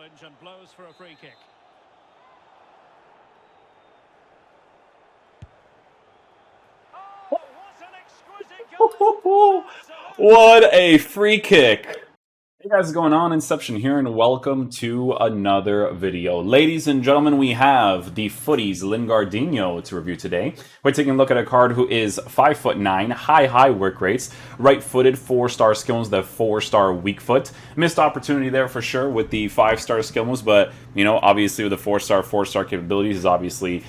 challenge and blows for a free kick. Oh, what an exquisite goal! What a free kick! Hey guys, what's going on? Inception here, and welcome to another video. Ladies and gentlemen, we have the Futties Lingardinho to review today. We're taking a look at a card who is 5'9", high work rates, right-footed, 4-star skill moves, the 4-star weak foot. Missed opportunity there for sure with the 5-star skill moves, but you know, obviously with the 4-star capabilities is obviously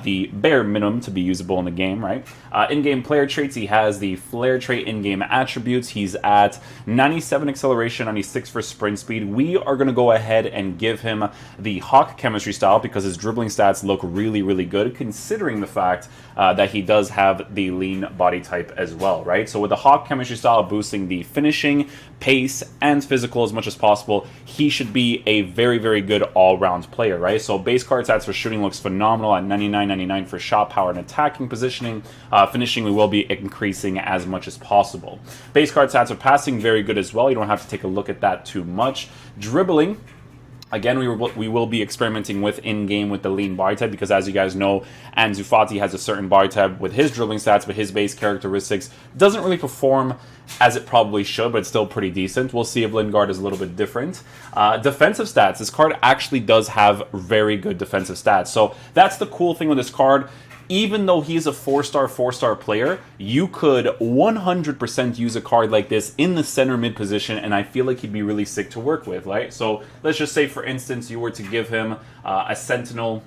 the bare minimum to be usable in the game, right? In-game player traits, he has the flare trait in-game attributes. He's at 97 acceleration, 96 for sprint speed. We are going to go ahead and give him the Hawk chemistry style because his dribbling stats look really good, considering the fact that he does have the lean body type as well, right? So with the Hawk chemistry style boosting the finishing, pace, and physical as much as possible, he should be a very good all-round player, right? So base card stats for shooting looks phenomenal at 99 for shot power and attacking positioning. Finishing we will be increasing as much as possible. Base card stats are passing very good as well. You don't have to take a look at that too much. Dribbling, again, we will be experimenting with in-game with the lean body type because, as you guys know, Futties has a certain body type with his dribbling stats, but his base characteristics doesn't really perform as it probably should, but it's still pretty decent. We'll see if Lingard is a little bit different. Defensive stats. This card actually does have very good defensive stats. So that's the cool thing with this card. Even though he's a 4-star player, you could 100% use a card like this in the center mid position, and I feel like he'd be really sick to work with, right? So let's just say, for instance, you were to give him a Sentinel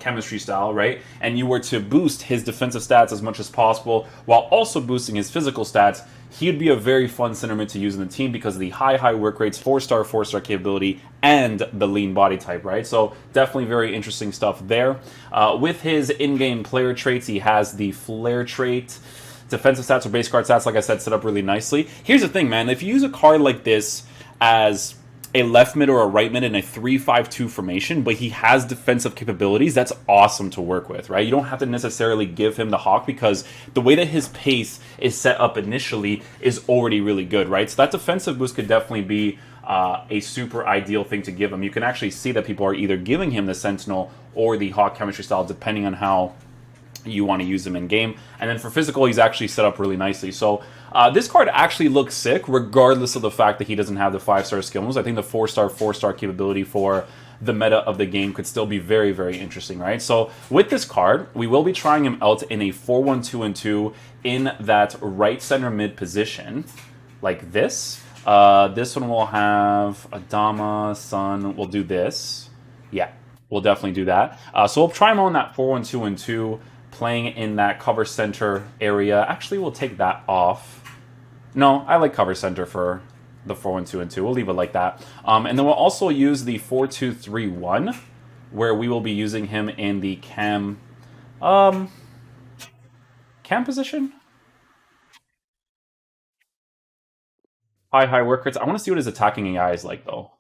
chemistry style, right? And you were to boost his defensive stats as much as possible while also boosting his physical stats. He'd be a very fun center mid to use in the team because of the high work rates, 4-star capability, and the lean body type, right? So definitely very interesting stuff there. With his in-game player traits, he has the flare trait. Defensive stats or base card stats, like I said, set up really nicely. Here's the thing, man. If you use a card like this as a left mid or a right mid in a 3-5-2 formation, but he has defensive capabilities, that's awesome to work with, right? You don't have to necessarily give him the Hawk because the way that his pace is set up initially is already really good, right? So that defensive boost could definitely be a super ideal thing to give him. You can actually see that people are either giving him the Sentinel or the Hawk chemistry style, depending on how you want to use him in game. And then for physical, he's actually set up really nicely. So this card actually looks sick, regardless of the fact that he doesn't have the 5-star skill moves. I think the 4-star capability for the meta of the game could still be very interesting, right? So with this card, we will be trying him out in a 4-1-2-2 in that right center mid position, like this. This one will have Adama, Sun. We'll do this. Yeah, we'll definitely do that. So we'll try him on that 4-1-2-2. Playing in that cover center area. Actually, we'll take that off. No, I like cover center for the 4-1-2-2. We'll leave it like that. And then we'll also use the 4-2-3-1, where we will be using him in the cam position. High work rates. I want to see what his attacking AI is like, though.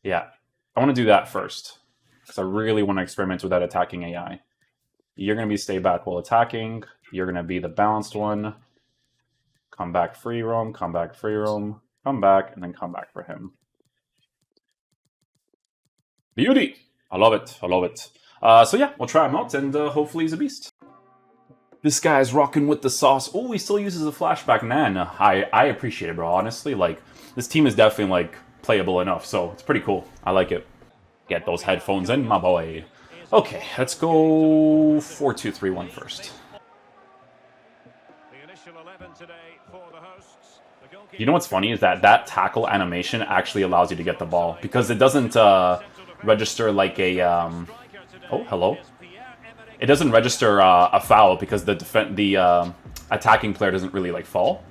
Yeah, I want to do that first because I really want to experiment with that attacking AI. You're going to be stay back while attacking. You're going to be the balanced one. Come back free roam, come back free roam, come back, and then come back for him. Beauty! I love it, I love it. So yeah, we'll try him out, and hopefully he's a beast. This guy's rocking with the sauce. Oh, he still uses a flashback. Man, I appreciate it, bro. Honestly, like, this team is definitely, like, playable enough, so it's pretty cool. I like it. Get those headphones in, my boy. Okay, let's go 4-2-3-1 first. You know what's funny is that tackle animation actually allows you to get the ball because it doesn't register like a oh, hello. It doesn't register a foul because the attacking player doesn't really like fall.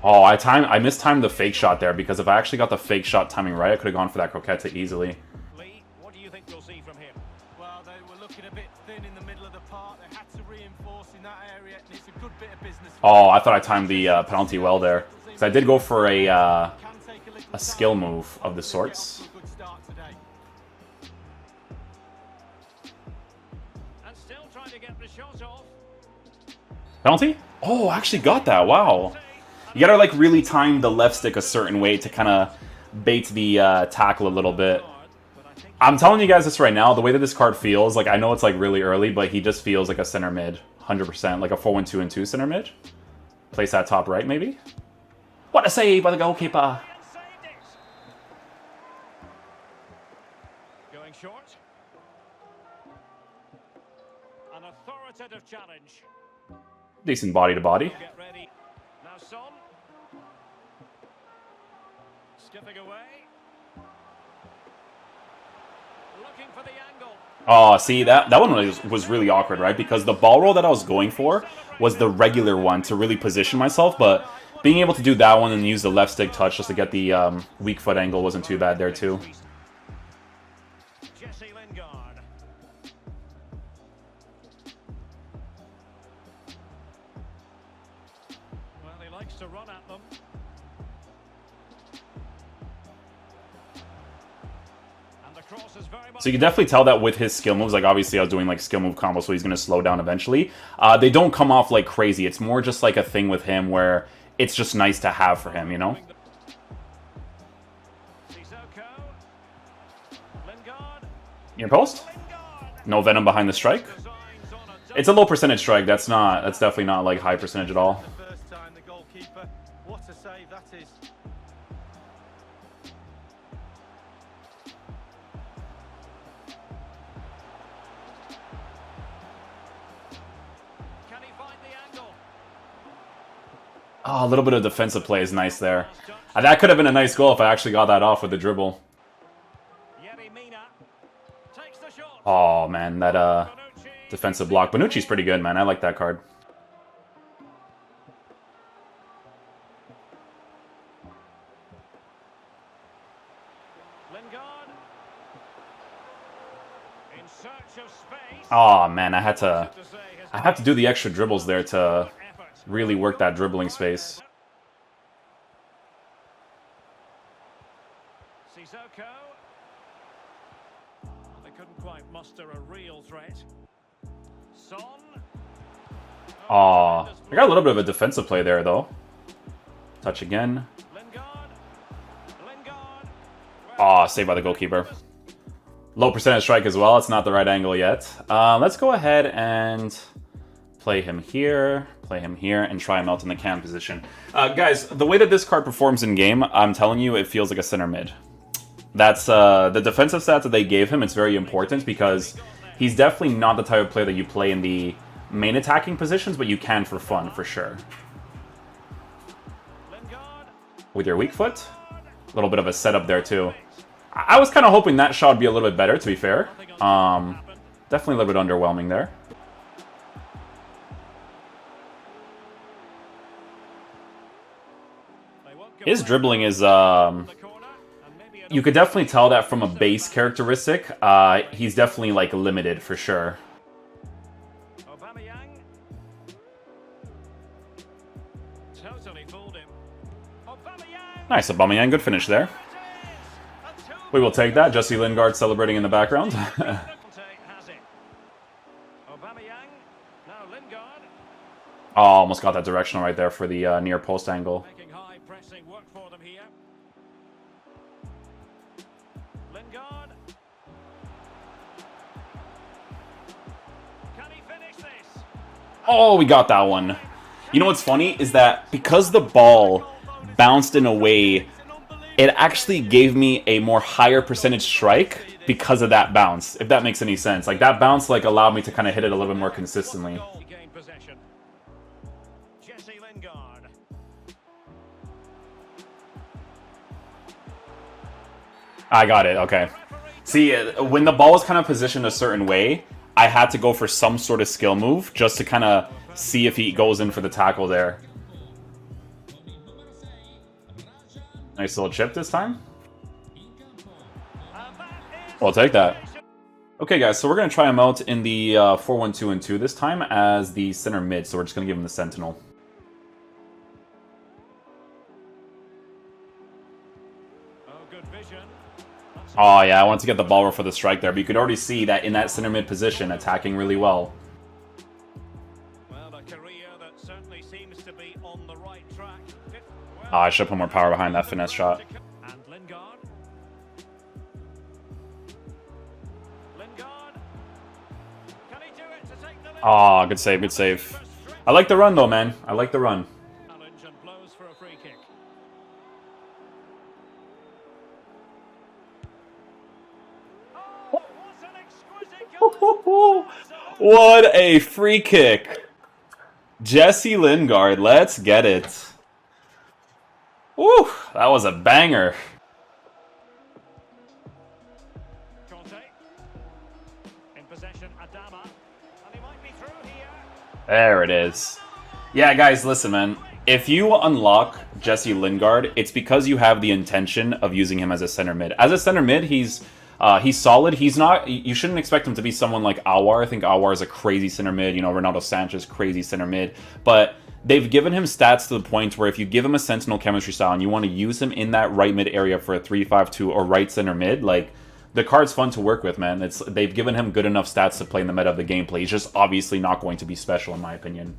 Oh, I mistimed the fake shot there because if I actually got the fake shot timing right, I could have gone for that croqueta easily. Lee, what do you think you'll see from him? Well, they were looking a bit thin in the middle of the park. They had to reinforce in that area, and it's a good bit of business. Oh, I thought I timed the penalty well there. So I did go for a skill move of the sorts. And still trying to get the shot off. Penalty? Oh, I actually got that. Wow. You gotta like really time the left stick a certain way to kind of bait the tackle a little bit. I'm telling you guys this right now, the way that this card feels, like I know it's like really early, but he just feels like a center mid, 100%, like a 4-1-2-2 center mid. Place that top right, maybe. What a save by the goalkeeper! Going short. An authoritative challenge. Decent body to body. Get ready. Now Son. Skipping away. Looking for the angle. Oh, see, that one was really awkward, right? Because the ball roll that I was going for was the regular one to really position myself, but being able to do that one and use the left stick touch just to get the weak foot angle wasn't too bad there, too. Lingard. Well, he likes to run at them. And the cross is very much... So you can definitely tell that with his skill moves, like obviously I was doing like skill move combos, so he's going to slow down eventually. They don't come off like crazy. It's more just like a thing with him where it's just nice to have for him, you know? Near post? No venom behind the strike? It's a low percentage strike. That's definitely not like high percentage at all. First time the goalkeeper. What a save that is. Can he find the angle? Oh, a little bit of defensive play is nice there. That could have been a nice goal if I actually got that off with the dribble. Oh, man, that defensive block. Bonucci's pretty good, man. I like that card. Lingard. In search of space. Oh, man, I had to do the extra dribbles there to really work that dribbling space. They couldn't quite muster a real threat. Son. Oh, I got a little bit of a defensive play there, though. Touch again. Oh, saved by the goalkeeper. Low percentage strike as well. It's not the right angle yet. Let's go ahead and play him here, and try him out in the cam position. Guys, the way that this card performs in game, I'm telling you, it feels like a center mid. That's the defensive stats that they gave him. It's very important because he's definitely not the type of player that you play in the main attacking positions, but you can for fun, for sure. With your weak foot, a little bit of a setup there too. I was kind of hoping that shot would be a little bit better, to be fair. Definitely a little bit underwhelming there. His dribbling is, you could definitely tell that from a base characteristic. He's definitely, like, limited, for sure. Nice, Aubameyang, good finish there. We will take that. Jesse Lingard celebrating in the background. Oh, almost got that directional right there for the near post angle. Oh, we got that one. You know what's funny is that because the ball bounced in a way, it actually gave me a more higher percentage strike because of that bounce, if that makes any sense. Like, that bounce like allowed me to kind of hit it a little bit more consistently. I got it, okay. See, when the ball was kind of positioned a certain way, I had to go for some sort of skill move just to kind of see if he goes in for the tackle there. Nice little chip this time. We'll take that. Okay, guys, so we're going to try him out in the 4-1-2-2 this time as the center mid, so we're just going to give him the Sentinel. Oh, yeah, I wanted to get the ball roll for the strike there, but you could already see that in that center mid position, attacking really well. Well, a career that certainly seems seems to be on the right track. Oh, I should put more power behind that finesse shot. And Lingard. Lingard. Can he do it to take the lead? Oh, good save, good save. I like the run though, man. I like the run. Challenge and blows for a free kick. Oh, what an exquisite goal! What a free kick. Jesse Lingard, let's get it. Woo, that was a banger. Conte. In possession, Adama. And he might be through here. There it is. Yeah, guys, listen, man. If you unlock Jesse Lingard, it's because you have the intention of using him as a center mid. As a center mid, he's solid. He's not. You shouldn't expect him to be someone like Aouar. I think Aouar is a crazy center mid. You know, Ronaldo Sanchez, crazy center mid. But they've given him stats to the point where if you give him a sentinel chemistry style and you want to use him in that right mid area for a 3-5-2 or right center mid, like, the card's fun to work with, man. They've given him good enough stats to play in the meta of the gameplay. He's just obviously not going to be special, in my opinion.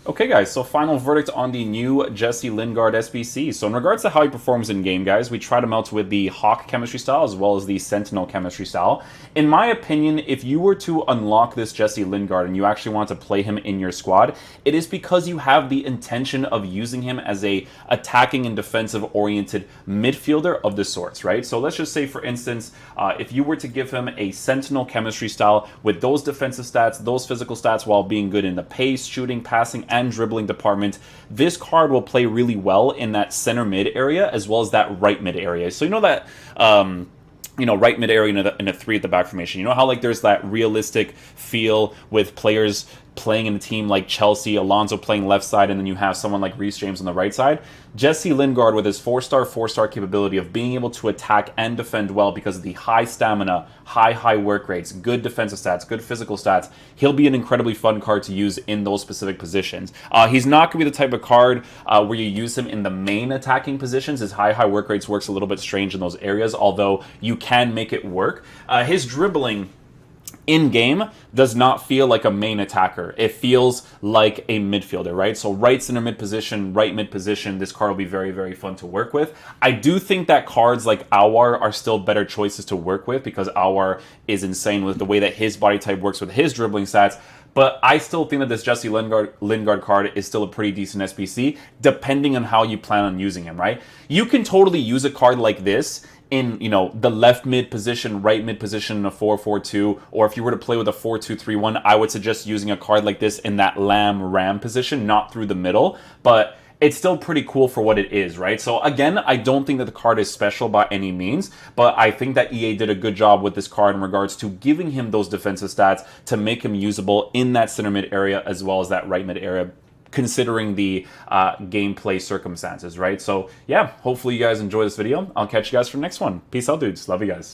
Okay, guys, so final verdict on the new Jesse Lingard SBC. So in regards to how he performs in-game, guys, we tried him out with the Hawk chemistry style as well as the Sentinel chemistry style. In my opinion, if you were to unlock this Jesse Lingard and you actually want to play him in your squad, it is because you have the intention of using him as a attacking and defensive-oriented midfielder of the sorts, right? So let's just say, for instance, if you were to give him a Sentinel chemistry style with those defensive stats, those physical stats, while being good in the pace, shooting, passing, and dribbling department, this card will play really well in that center mid area as well as that right mid area. So you know that right mid area in a 3 at the back formation. You know how like there's that realistic feel with players playing in a team like Chelsea, Alonso playing left side, and then you have someone like Reece James on the right side. Jesse Lingard, with his 4-star capability of being able to attack and defend well because of the high stamina, high work rates, good defensive stats, good physical stats, he'll be an incredibly fun card to use in those specific positions. He's not going to be the type of card where you use him in the main attacking positions. His high work rates works a little bit strange in those areas, although you can make it work. His dribbling in-game does not feel like a main attacker. It feels like a midfielder, right? So right center mid position, right mid position, this card will be very, very fun to work with. I do think that cards like Aouar are still better choices to work with because Aouar is insane with the way that his body type works with his dribbling stats. But I still think that this Jesse Lingard card is still a pretty decent SBC, depending on how you plan on using him, right? You can totally use a card like this in, the left mid position, right mid position in a 4-4-2, or if you were to play with a 4-2-3-1, I would suggest using a card like this in that ram position, not through the middle, but it's still pretty cool for what it is, right? So again, I don't think that the card is special by any means, but I think that EA did a good job with this card in regards to giving him those defensive stats to make him usable in that center mid area as well as that right mid area, considering the gameplay circumstances, right? So yeah, hopefully you guys enjoy this video. I'll catch you guys for the next one. Peace out, dudes. Love you guys.